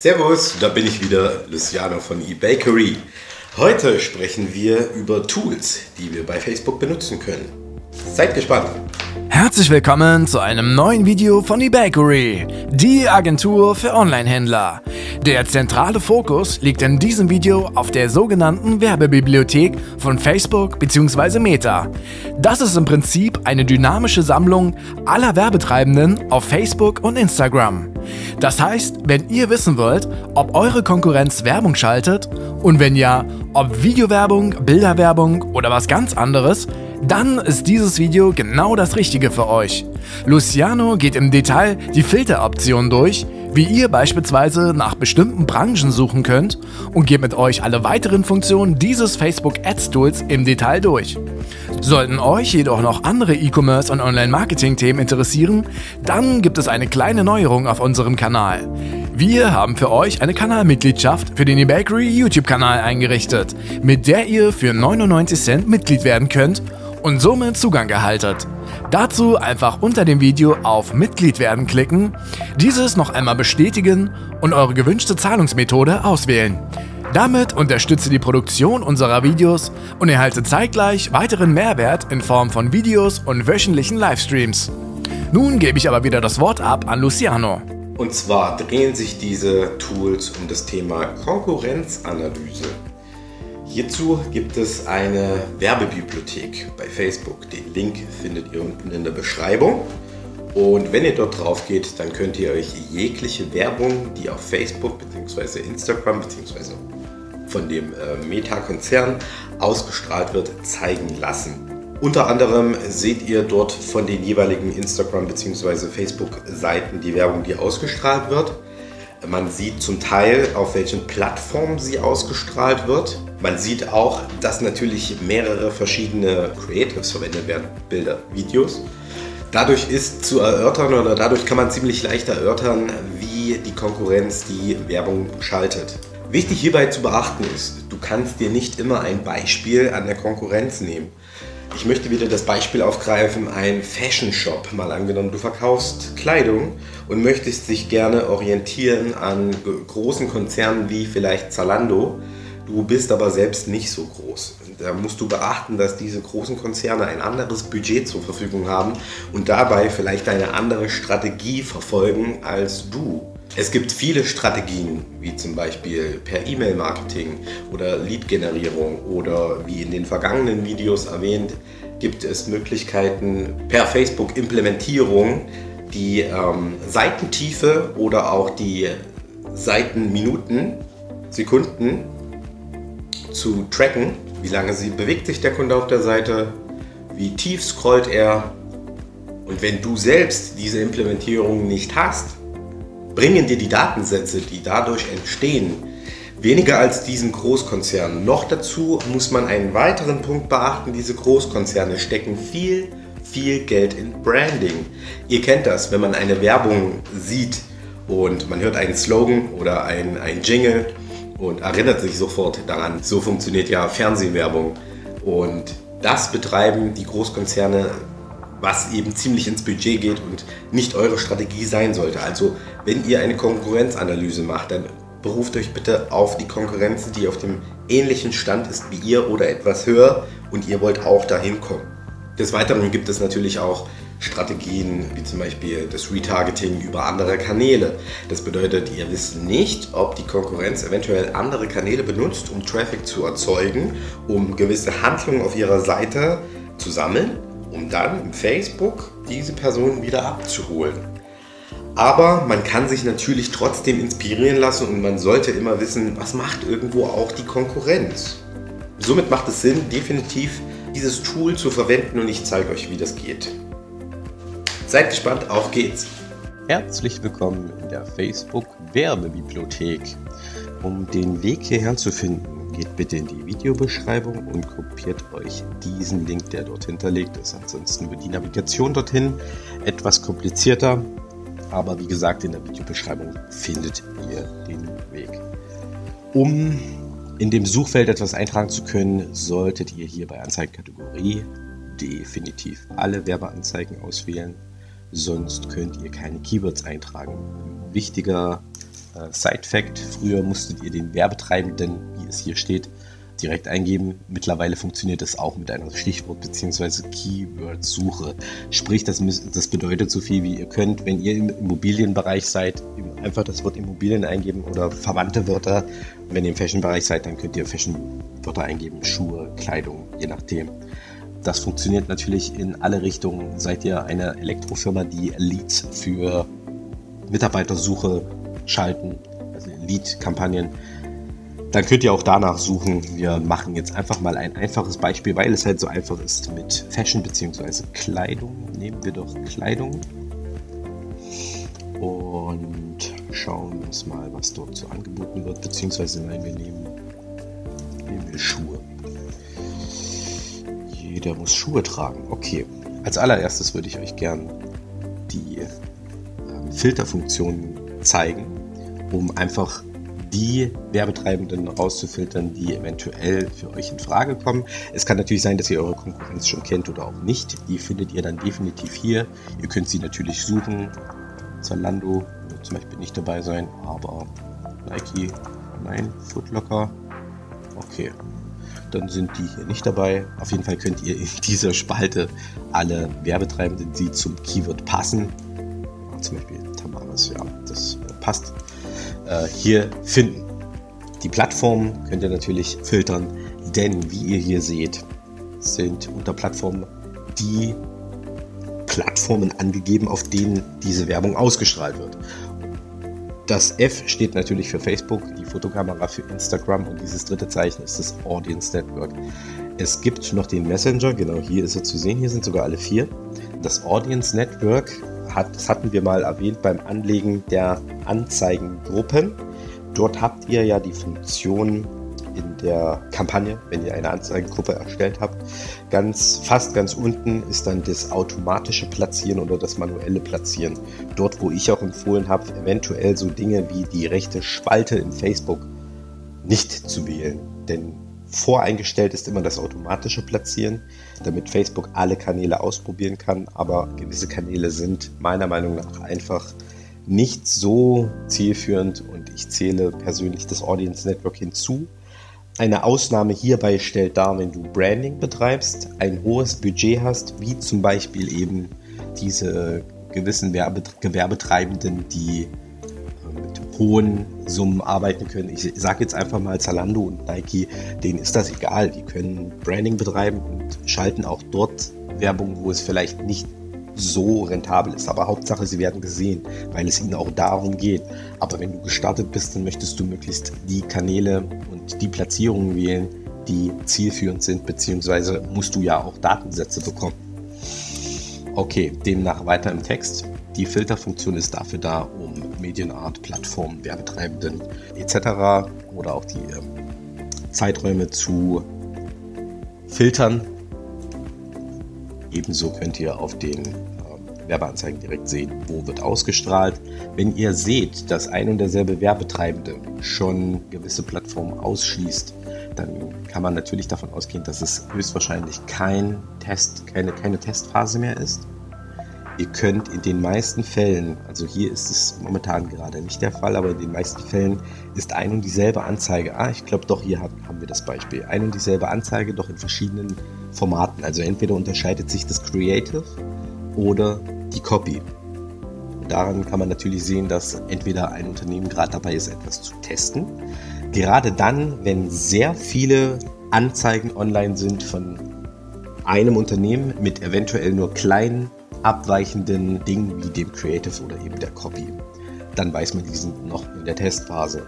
Servus, da bin ich wieder, Luciano von eBakery. Heute sprechen wir über Tools, die wir bei Facebook benutzen können. Seid gespannt! Herzlich willkommen zu einem neuen Video von eBakery, die Agentur für Online-Händler. Der zentrale Fokus liegt in diesem Video auf der sogenannten Werbebibliothek von Facebook bzw. Meta. Das ist im Prinzip eine dynamische Sammlung aller Werbetreibenden auf Facebook und Instagram. Das heißt, wenn ihr wissen wollt, ob eure Konkurrenz Werbung schaltet und wenn ja, ob Videowerbung, Bilderwerbung oder was ganz anderes, dann ist dieses Video genau das Richtige für euch. Luciano geht im Detail die Filteroptionen durch, wie ihr beispielsweise nach bestimmten Branchen suchen könnt und geht mit euch alle weiteren Funktionen dieses Facebook Ads Tools im Detail durch. Sollten euch jedoch noch andere E-Commerce und Online-Marketing-Themen interessieren, dann gibt es eine kleine Neuerung auf unserem Kanal. Wir haben für euch eine Kanalmitgliedschaft für den eBakery YouTube-Kanal eingerichtet, mit der ihr für 99 Cent Mitglied werden könnt und somit Zugang erhaltet. Dazu einfach unter dem Video auf Mitglied werden klicken, dieses noch einmal bestätigen und eure gewünschte Zahlungsmethode auswählen. Damit unterstützt ihr die Produktion unserer Videos und erhaltet zeitgleich weiteren Mehrwert in Form von Videos und wöchentlichen Livestreams. Nun gebe ich aber wieder das Wort ab an Luciano. Und zwar drehen sich diese Tools um das Thema Konkurrenzanalyse. Hierzu gibt es eine Werbebibliothek bei Facebook. Den Link findet ihr unten in der Beschreibung. Und wenn ihr dort drauf geht, dann könnt ihr euch jegliche Werbung, die auf Facebook bzw. Instagram bzw. von dem Meta-Konzern ausgestrahlt wird, zeigen lassen. Unter anderem seht ihr dort von den jeweiligen Instagram bzw. Facebook-Seiten die Werbung, die ausgestrahlt wird. Man sieht zum Teil, auf welchen Plattformen sie ausgestrahlt wird. Man sieht auch, dass natürlich mehrere verschiedene Creatives verwendet werden, Bilder, Videos. Dadurch ist zu erörtern oder dadurch kann man ziemlich leicht erörtern, wie die Konkurrenz die Werbung schaltet. Wichtig hierbei zu beachten ist, du kannst dir nicht immer ein Beispiel an der Konkurrenz nehmen. Ich möchte wieder das Beispiel aufgreifen, ein Fashion Shop. Mal angenommen, du verkaufst Kleidung und möchtest dich gerne orientieren an großen Konzernen wie vielleicht Zalando. Du bist aber selbst nicht so groß. Da musst du beachten, dass diese großen Konzerne ein anderes Budget zur Verfügung haben und dabei vielleicht eine andere Strategie verfolgen als du. Es gibt viele Strategien, wie zum Beispiel per E-Mail-Marketing oder Lead-Generierung oder wie in den vergangenen Videos erwähnt, gibt es Möglichkeiten per Facebook-Implementierung, die Seitentiefe oder auch die Seitenminuten, Sekunden zu tracken. Wie lange bewegt sich der Kunde auf der Seite, wie tief scrollt er. Und wenn du selbst diese Implementierung nicht hast, bringen dir die Datensätze, die dadurch entstehen, weniger als diesen Großkonzernen. Noch dazu muss man einen weiteren Punkt beachten, diese Großkonzerne stecken viel Geld in Branding. Ihr kennt das, wenn man eine Werbung sieht und man hört einen Slogan oder ein Jingle und erinnert sich sofort daran. So funktioniert ja Fernsehwerbung und das betreiben die Großkonzerne, was eben ziemlich ins Budget geht und nicht eure Strategie sein sollte. Also wenn ihr eine Konkurrenzanalyse macht, dann beruft euch bitte auf die Konkurrenz, die auf dem ähnlichen Stand ist wie ihr oder etwas höher und ihr wollt auch dahin kommen. Des Weiteren gibt es natürlich auch Strategien wie zum Beispiel das Retargeting über andere Kanäle. Das bedeutet, ihr wisst nicht, ob die Konkurrenz eventuell andere Kanäle benutzt, um Traffic zu erzeugen, um gewisse Handlungen auf ihrer Seite zu sammeln, um dann im Facebook diese Person wieder abzuholen. Aber man kann sich natürlich trotzdem inspirieren lassen und man sollte immer wissen, was macht irgendwo auch die Konkurrenz. Somit macht es Sinn, definitiv dieses Tool zu verwenden und ich zeige euch, wie das geht. Seid gespannt, auf geht's! Herzlich willkommen in der Facebook Werbebibliothek. Um den Weg hierher zu finden, geht bitte in die Videobeschreibung und kopiert euch diesen Link, der dort hinterlegt ist. Ansonsten wird die Navigation dorthin etwas komplizierter, aber wie gesagt, in der Videobeschreibung findet ihr den Weg. Um in dem Suchfeld etwas eintragen zu können, solltet ihr hier bei Anzeigenkategorie definitiv alle Werbeanzeigen auswählen, sonst könnt ihr keine Keywords eintragen. Wichtiger Side-Fact: Früher musstet ihr den Werbetreibenden, wie es hier steht, direkt eingeben. Mittlerweile funktioniert das auch mit einer Stichwort- bzw. Keyword-Suche. Sprich, das bedeutet so viel wie ihr könnt, wenn ihr im Immobilienbereich seid, einfach das Wort Immobilien eingeben oder verwandte Wörter. Wenn ihr im Fashion-Bereich seid, dann könnt ihr Fashion-Wörter eingeben, Schuhe, Kleidung, je nachdem. Das funktioniert natürlich in alle Richtungen. Seid ihr eine Elektrofirma, die Leads für Mitarbeitersuche schalten, also Lead-Kampagnen, dann könnt ihr auch danach suchen. Wir machen jetzt einfach mal ein einfaches Beispiel, weil es halt so einfach ist mit Fashion bzw. Kleidung. Nehmen wir doch Kleidung und schauen uns mal, was dort so angeboten wird, beziehungsweise nein, wir nehmen wir Schuhe. Jeder muss Schuhe tragen. Okay, als allererstes würde ich euch gern die Filterfunktion zeigen, um einfach die Werbetreibenden rauszufiltern, die eventuell für euch in Frage kommen. Es kann natürlich sein, dass ihr eure Konkurrenz schon kennt oder auch nicht. Die findet ihr dann definitiv hier. Ihr könnt sie natürlich suchen. Zalando wird zum Beispiel nicht dabei sein, aber Nike, nein, Foot Locker, okay, dann sind die hier nicht dabei. Auf jeden Fall könnt ihr in dieser Spalte alle Werbetreibenden, die zum Keyword passen, zum Beispiel Tamaris, ja, das passt, hier finden. Die Plattformen könnt ihr natürlich filtern, denn wie ihr hier seht, sind unter Plattformen die Plattformen angegeben, auf denen diese Werbung ausgestrahlt wird. Das F steht natürlich für Facebook, die Fotokamera für Instagram und dieses dritte Zeichen ist das Audience Network. Es gibt noch den Messenger, genau hier ist er zu sehen, hier sind sogar alle 4. Das Audience Network das hatten wir mal erwähnt beim Anlegen der Anzeigengruppen. Dort habt ihr ja die Funktion in der Kampagne, wenn ihr eine Anzeigengruppe erstellt habt, fast ganz unten ist dann das automatische Platzieren oder das manuelle Platzieren. Dort, wo ich auch empfohlen habe, eventuell so Dinge wie die rechte Spalte in Facebook nicht zu wählen, denn voreingestellt ist immer das automatische Platzieren, damit Facebook alle Kanäle ausprobieren kann, aber gewisse Kanäle sind meiner Meinung nach einfach nicht so zielführend und ich zähle persönlich das Audience Network hinzu. Eine Ausnahme hierbei stellt dar, wenn du Branding betreibst, ein hohes Budget hast, wie zum Beispiel eben diese gewissen Gewerbetreibenden, die mit hohen Summen arbeiten können. Ich sage jetzt einfach mal Zalando und Nike, denen ist das egal. Die können Branding betreiben und schalten auch dort Werbung, wo es vielleicht nicht so rentabel ist. Aber Hauptsache, sie werden gesehen, weil es ihnen auch darum geht. Aber wenn du gestartet bist, dann möchtest du möglichst die Kanäle und die Platzierungen wählen, die zielführend sind, beziehungsweise musst du ja auch Datensätze bekommen. Okay, demnach weiter im Text. Die Filterfunktion ist dafür da, um Medienart, Plattformen, Werbetreibenden etc. oder auch die Zeiträume zu filtern. Ebenso könnt ihr auf den Werbeanzeigen direkt sehen, wo wird ausgestrahlt. Wenn ihr seht, dass ein und derselbe Werbetreibende schon gewisse Plattformen ausschließt, dann kann man natürlich davon ausgehen, dass es höchstwahrscheinlich keine Testphase mehr ist. Ihr könnt in den meisten Fällen, also hier ist es momentan gerade nicht der Fall, aber in den meisten Fällen ist ein und dieselbe Anzeige, ich glaube doch, hier haben wir das Beispiel, ein und dieselbe Anzeige, doch in verschiedenen Formaten. Also entweder unterscheidet sich das Creative oder die Copy. Daran kann man natürlich sehen, dass entweder ein Unternehmen gerade dabei ist, etwas zu testen. Gerade dann, wenn sehr viele Anzeigen online sind von einem Unternehmen mit eventuell nur kleinen abweichenden Dingen wie dem Creative oder eben der Copy. Dann weiß man, die sind noch in der Testphase.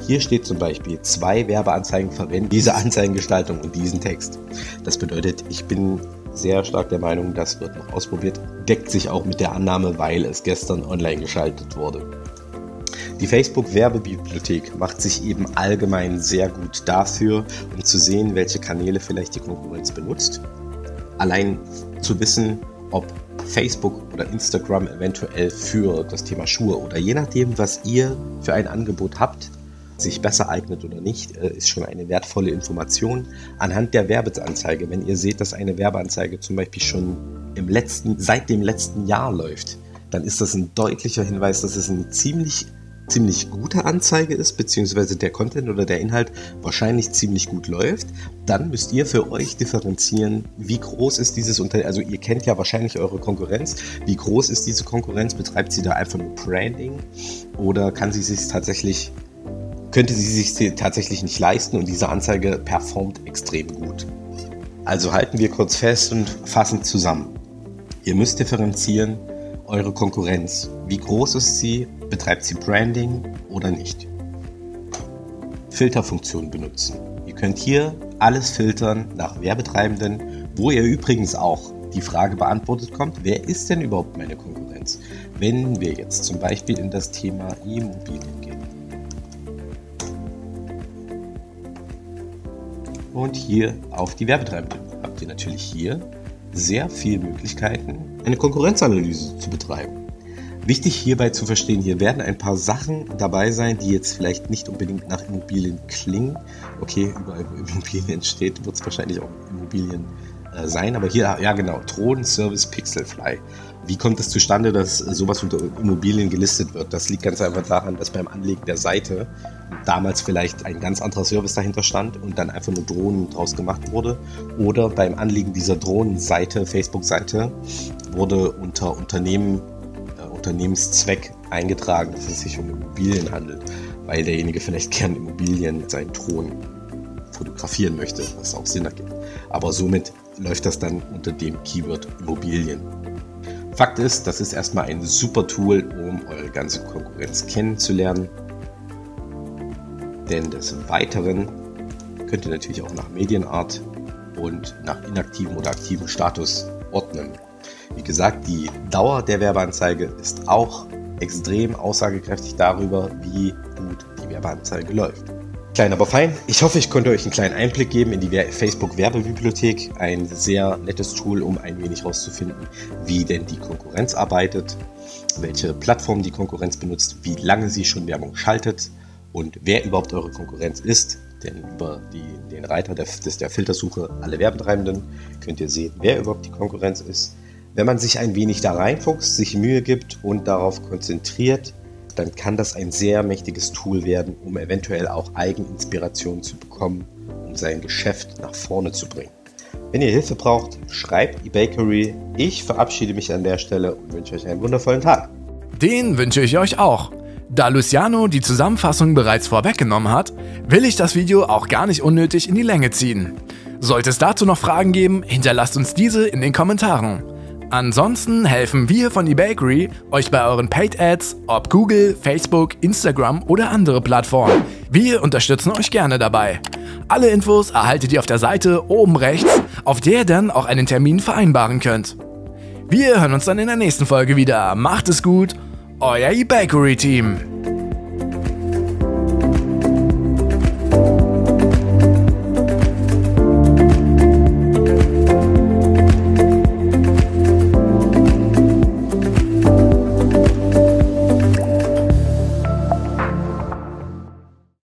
Hier steht zum Beispiel 2 Werbeanzeigen verwenden diese Anzeigengestaltung und diesen Text. Das bedeutet, ich bin sehr stark der Meinung, das wird noch ausprobiert. Deckt sich auch mit der Annahme, weil es gestern online geschaltet wurde. Die Facebook-Werbebibliothek macht sich eben allgemein sehr gut dafür, um zu sehen, welche Kanäle vielleicht die Konkurrenz benutzt. Allein zu wissen, ob Facebook oder Instagram eventuell für das Thema Schuhe oder je nachdem, was ihr für ein Angebot habt, sich besser eignet oder nicht, ist schon eine wertvolle Information. Anhand der Werbeanzeige, wenn ihr seht, dass eine Werbeanzeige zum Beispiel schon seit dem letzten Jahr läuft, dann ist das ein deutlicher Hinweis, dass es eine ziemlich ziemlich gute Anzeige ist, beziehungsweise der Content oder der Inhalt wahrscheinlich ziemlich gut läuft, dann müsst ihr für euch differenzieren, wie groß ist dieses Unternehmen. Also ihr kennt ja wahrscheinlich eure Konkurrenz. Wie groß ist diese Konkurrenz? Betreibt sie da einfach nur Branding oder könnte sie sich tatsächlich nicht leisten und diese Anzeige performt extrem gut? Also halten wir kurz fest und fassen zusammen. Ihr müsst differenzieren, eure Konkurrenz. Wie groß ist sie? Betreibt sie Branding oder nicht? Filterfunktion benutzen. Ihr könnt hier alles filtern nach Werbetreibenden, wo ihr übrigens auch die Frage beantwortet kommt, wer ist denn überhaupt meine Konkurrenz? Wenn wir jetzt zum Beispiel in das Thema Immobilien gehen. Und hier auf die Werbetreibenden habt ihr natürlich hier sehr viele Möglichkeiten, eine Konkurrenzanalyse zu betreiben. Wichtig hierbei zu verstehen, hier werden ein paar Sachen dabei sein, die jetzt vielleicht nicht unbedingt nach Immobilien klingen. Okay, überall wo Immobilien steht, wird es wahrscheinlich auch Immobilien sein. Aber hier, ja genau, Drohnenservice Pixelfly. Wie kommt es zustande, dass sowas unter Immobilien gelistet wird? Das liegt ganz einfach daran, dass beim Anlegen der Seite damals vielleicht ein ganz anderer Service dahinter stand und dann einfach nur Drohnen draus gemacht wurde. Oder beim Anlegen dieser Drohnenseite, Facebook-Seite, wurde unter Unternehmenszweck eingetragen, dass es sich um Immobilien handelt, weil derjenige vielleicht gern Immobilien mit seinen Drohnen fotografieren möchte, was auch Sinn ergibt. Aber somit läuft das dann unter dem Keyword Immobilien. Fakt ist, das ist erstmal ein super Tool, um eure ganze Konkurrenz kennenzulernen. Denn des Weiteren könnt ihr natürlich auch nach Medienart und nach inaktivem oder aktivem Status ordnen. Wie gesagt, die Dauer der Werbeanzeige ist auch extrem aussagekräftig darüber, wie gut die Werbeanzeige läuft. Klein, aber fein. Ich hoffe, ich konnte euch einen kleinen Einblick geben in die Facebook-Werbebibliothek. Ein sehr nettes Tool, um ein wenig herauszufinden, wie denn die Konkurrenz arbeitet, welche Plattform die Konkurrenz benutzt, wie lange sie schon Werbung schaltet und wer überhaupt eure Konkurrenz ist. Denn über den Reiter der Filtersuche alle Werbetreibenden könnt ihr sehen, wer überhaupt die Konkurrenz ist. Wenn man sich ein wenig da reinfuchst, sich Mühe gibt und darauf konzentriert, dann kann das ein sehr mächtiges Tool werden, um eventuell auch Eigeninspiration zu bekommen, um sein Geschäft nach vorne zu bringen. Wenn ihr Hilfe braucht, schreibt eBakery. Ich verabschiede mich an der Stelle und wünsche euch einen wundervollen Tag. Den wünsche ich euch auch. Da Luciano die Zusammenfassung bereits vorweggenommen hat, will ich das Video auch gar nicht unnötig in die Länge ziehen. Sollte es dazu noch Fragen geben, hinterlasst uns diese in den Kommentaren. Ansonsten helfen wir von eBakery euch bei euren Paid Ads, ob Google, Facebook, Instagram oder andere Plattformen. Wir unterstützen euch gerne dabei. Alle Infos erhaltet ihr auf der Seite oben rechts, auf der ihr dann auch einen Termin vereinbaren könnt. Wir hören uns dann in der nächsten Folge wieder. Macht es gut, euer eBakery Team.